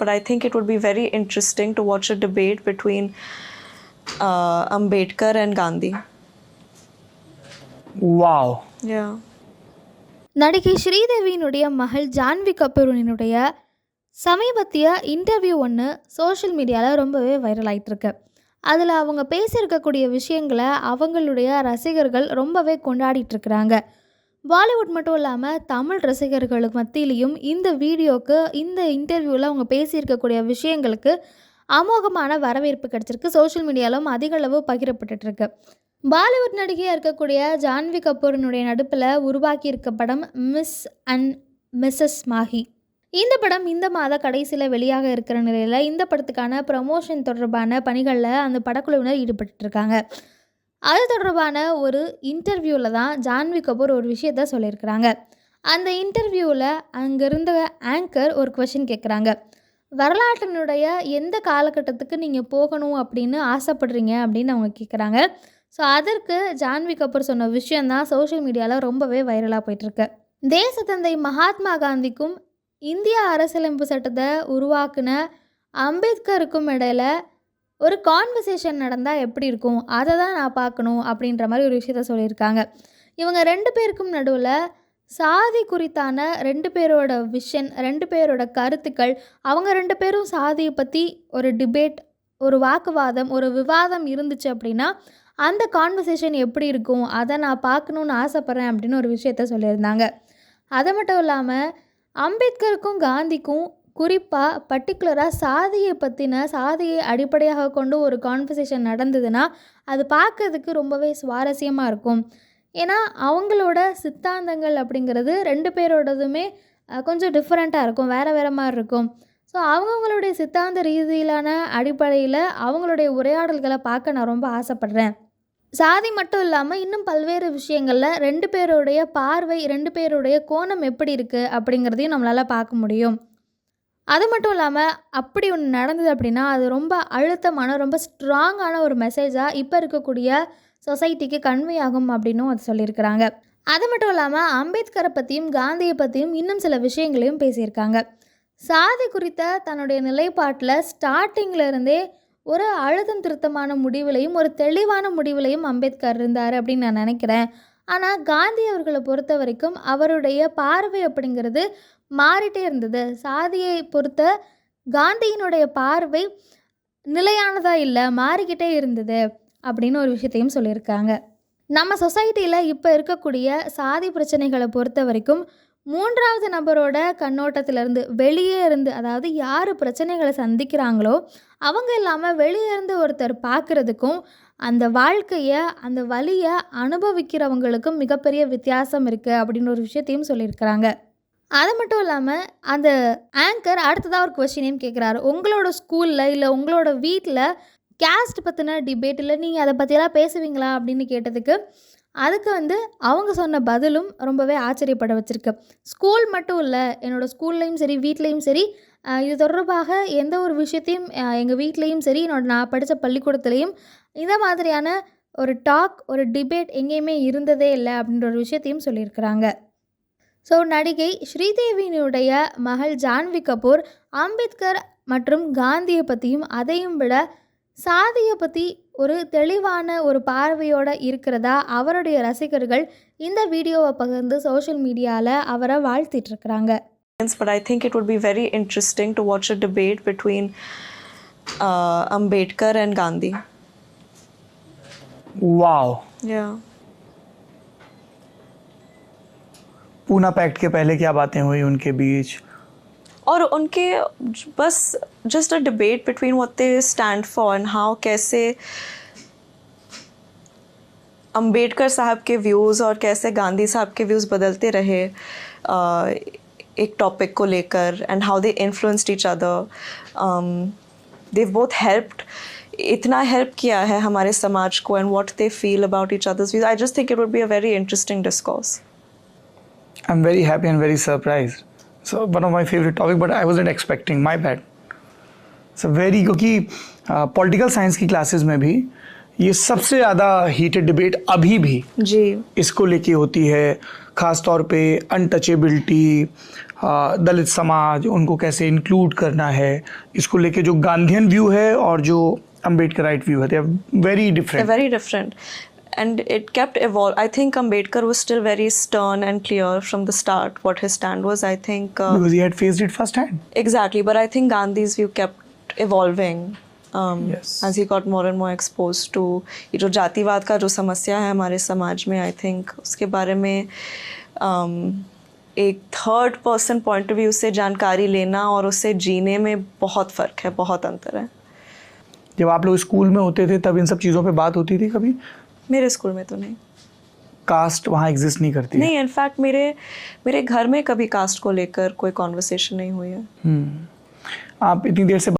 But I think it would be very interesting to watch a debate between Ambedkar and Gandhi. Wow. Yeah. நடிகை ஸ்ரீதேவியினுடைய மகள் ஜான்வி கபூரினுடைய சமீபத்திய interview ஒன்று social மீடியாவில் ரொம்பவே viral ஆகிட்டுருக்கு. அதில் அவங்க பேசியிருக்கக்கூடிய விஷயங்களை அவங்களுடைய ரசிகர்கள் ரொம்பவே கொண்டாடிட்டுருக்குறாங்க. பாலிவுட் மட்டும் இல்லாமல் தமிழ் ரசிகர்களுக்கு மத்தியிலையும் இந்த வீடியோவுக்கு, இந்த இன்டர்வியூவில் அவங்க பேசியிருக்கக்கூடிய விஷயங்களுக்கு அமோகமான வரவேற்பு கிடச்சிருக்கு. சோஷியல் மீடியாவிலும் அதிக அளவு பகிரப்பட்டுருக்கு. பாலிவுட் நடிகையாக இருக்கக்கூடிய ஜான்வி கபூரினுடைய நடிப்பில் உருவாக்கியிருக்க படம் மிஸ் அண்ட் மிஸ்ஸஸ் மாஹி. இந்த படம் இந்த மாத கடைசியில் வெளியாக இருக்கிற நிலையில் இந்த படத்துக்கான ப்ரமோஷன் தொடர்பான பணிகளில் அந்த படக்குழுவினர் ஈடுபட்டுருக்காங்க. அது தொடர்பான ஒரு இன்டர்வியூவில் தான் ஜான்வி கபூர் ஒரு விஷயத்த சொல்லியிருக்கிறாங்க. அந்த இன்டர்வியூவில் அங்கே இருந்த ஆங்கர் ஒரு கொஷின் கேட்குறாங்க. வரலாற்றினுடைய எந்த காலகட்டத்துக்கு நீங்கள் போகணும் அப்படின்னு ஆசைப்படுறீங்க அப்படின்னு அவங்க கேட்குறாங்க. ஸோ அதற்கு ஜான்வி கபூர் சொன்ன விஷயந்தான் சோஷியல் மீடியாவில் ரொம்பவே வைரலாக போயிட்டுருக்கு. தேசத்தந்தை மகாத்மா காந்திக்கும் இந்திய அரசியலமைப்பு சட்டத்தை உருவாக்குன அம்பேத்கருக்கும் இடையில் ஒரு கான்வர்சேஷன் நடந்தால் எப்படி இருக்கும், அதை தான் நான் பார்க்கணும் அப்படின்ற மாதிரி ஒரு விஷயத்த சொல்லியிருக்காங்க. இவங்க 2 பேருக்கும் நடுவில் சாதி குறித்தான 2 பேரோட விஷன், 2 பேரோட கருத்துக்கள், அவங்க 2 பேரும் சாதியை பற்றி ஒரு டிபேட், ஒரு வாக்குவாதம், ஒரு விவாதம் இருந்துச்சு அப்படின்னா அந்த கான்வர்சேஷன் எப்படி இருக்கும், அதை நான் பார்க்கணுன்னு ஆசைப்பட்றேன் அப்படின்னு ஒரு விஷயத்த சொல்லியிருந்தாங்க. அது மட்டும் இல்லாமல் அம்பேத்கருக்கும் காந்திக்கும் குறிப்பாக பர்டிகுலராக சாதியை அடிப்படையாக கொண்டு ஒரு கான்வர்சேஷன் நடந்ததுன்னா அது பார்க்கறதுக்கு ரொம்பவே சுவாரஸ்யமாக இருக்கும். ஏன்னா அவங்களோட சித்தாந்தங்கள் அப்படிங்கிறது 2 பேரோடதுமே கொஞ்சம் டிஃப்ரெண்ட்டாக இருக்கும், வேறு வேறு மாதிரி இருக்கும். ஸோ அவங்கவுங்களுடைய சித்தாந்த ரீதியிலான அடிப்படையில் அவங்களுடைய உரையாடல்களை பார்க்க நான் ரொம்ப ஆசைப்பட்றேன். சாதி மட்டும் இல்லாமல் இன்னும் பல்வேறு விஷயங்களில் 2 பேருடைய பார்வை, 2 பேருடைய கோணம் எப்படி இருக்குது அப்படிங்கிறதையும் நம்மளால் பார்க்க முடியும். அது மட்டும் இல்லாமல் அப்படி ஒன்று நடந்தது அப்படின்னா அது ரொம்ப அழுத்தமான, ரொம்ப ஸ்ட்ராங்கான ஒரு மெசேஜாக இப்போ இருக்கக்கூடிய சொசைட்டிக்கு கன்வே ஆகும் அப்படின்னும் அது சொல்லியிருக்கிறாங்க. அது மட்டும் இல்லாமல் அம்பேத்கரை பற்றியும் காந்தியை பற்றியும் இன்னும் சில விஷயங்களையும் பேசியிருக்காங்க. சாதி குறித்த தன்னுடைய நிலைப்பாட்டில் ஸ்டார்டிங்கில் இருந்தே ஒரு அழுத்தம் திருத்தமான முடிவிலையும் ஒரு தெளிவான முடிவிலையும் அம்பேத்கர் இருந்தார் அப்படின்னு நான் நினைக்கிறேன். ஆனால் காந்தி அவர்களை பொறுத்த வரைக்கும் அவருடைய பார்வை அப்படிங்கிறது மாறிட்டே இருந்தது. சாதியை பொறுத்த காந்தியினுடைய பார்வை நிலையானதாக இல்லை, மாறிக்கிட்டே இருந்தது அப்படின்னு ஒரு விஷயத்தையும் சொல்லியிருக்காங்க. நம்ம சொசைட்டியில் இப்போ இருக்கக்கூடிய சாதி பிரச்சனைகளை பொறுத்த வரைக்கும் 3வது நபரோட கண்ணோட்டத்திலேருந்து, வெளியே இருந்து, அதாவது யார் பிரச்சனைகளை சந்திக்கிறாங்களோ அவங்க இல்லாமல் வெளியே இருந்து ஒருத்தர் பார்க்குறதுக்கும் அந்த வாழ்க்கையை, அந்த வலியை அனுபவிக்கிறவங்களுக்கும் மிகப்பெரிய வித்தியாசம் இருக்குது அப்படின்னு ஒரு விஷயத்தையும் சொல்லியிருக்கிறாங்க. அது மட்டும் இல்லாமல் அந்த ஆங்கர் அடுத்ததாக ஒரு கொஸ்டினையும் கேட்குறாரு. உங்களோட ஸ்கூலில் இல்லை உங்களோட வீட்டில் கேஸ்ட் பற்றின டிபேட் இல்லை, நீங்கள் அதை பற்றியெல்லாம் பேசுவீங்களா அப்படின்னு கேட்டதுக்கு அதுக்கு அவங்க சொன்ன பதிலும் ரொம்பவே ஆச்சரியப்பட வச்சுருக்கு. ஸ்கூல் மட்டும் இல்லை, என்னோடய ஸ்கூல்லையும் சரி வீட்லேயும் சரி இது தொடர்பாக எந்த ஒரு விஷயத்தையும் எங்கள் வீட்லேயும் சரி நான் படித்த பள்ளிக்கூடத்துலேயும் இந்த மாதிரியான ஒரு டாக், ஒரு டிபேட் எங்கேயுமே இருந்ததே இல்லை அப்படின்ற ஒரு விஷயத்தையும் சொல்லியிருக்கிறாங்க. ஸோ நடிகை ஸ்ரீதேவியினுடைய மகள் ஜான்வி கபூர் அம்பேத்கர் மற்றும் காந்தியை பற்றியும் அதையும் விட சாதியை பற்றி ஒரு தெளிவான ஒரு பார்வையோடு இருக்கிறதா அவருடைய ரசிகர்கள் இந்த வீடியோவை பகிர்ந்து சோஷியல் மீடியாவில் அவரை வாழ்த்திட்டுருக்குறாங்க. But I think it would be very interesting to watch a debate between Ambedkar and Gandhi. Wow. Yeah. Poona pact के पहले क्या बातें हुई उनके बीच, और उनके बस just a debate between what they stand for and how कैसे अंबेडकर साहब के व्यूज़ और कैसे गांधी साहब के व्यूज़ बदलते रहे एक टॉपिक को लेकर, and how they influenced each other. They've both helped, इतना हेल्प किया है हमारे समाज को, and what they feel about each other's views. I just think it would be a very interesting discourse. I'm very happy and very surprised. So one of my favorite topic, but I wasn't expecting, my bad. So very, क्योंकि political science की classes में भी ये सबसे ज़्यादा heated debate अभी भी जी इसको लेके होती है, ख़ास तौर पे अनटचेबिलिटी, दलित समाज, उनको कैसे इंक्लूड करना है, इसको लेके जो गांधीयन व्यू है और जो अम्बेडकराइट व्यू है, they are very They're different. very different. And it kept evolve. I think Ambedkar was still very stern and clear from the start what his stand was. I think Because he had faced it first hand. exactly, but I think Gandhi's view kept evolving Yes. as he got more and more exposed to ये जो जातिवाद का जो समस्या है हमारे समाज में. I think उसके बारे में एक third person point of view से जानकारी लेना और उसे जीने में बहुत फ़र्क है, बहुत अंतर है. जब आप लोग स्कूल में होते थे तब इन सब चीज़ों पे बात होती थी कभी? मेरे स्कूल में तो नहीं. कास्ट वहाँ एग्जिस्ट नहीं करती है? नहीं, इनफैक्ट मेरे घर में कभी कास्ट को लेकर कोई कॉन्वर्सेशन नहीं हुई है. आप इतनी देर से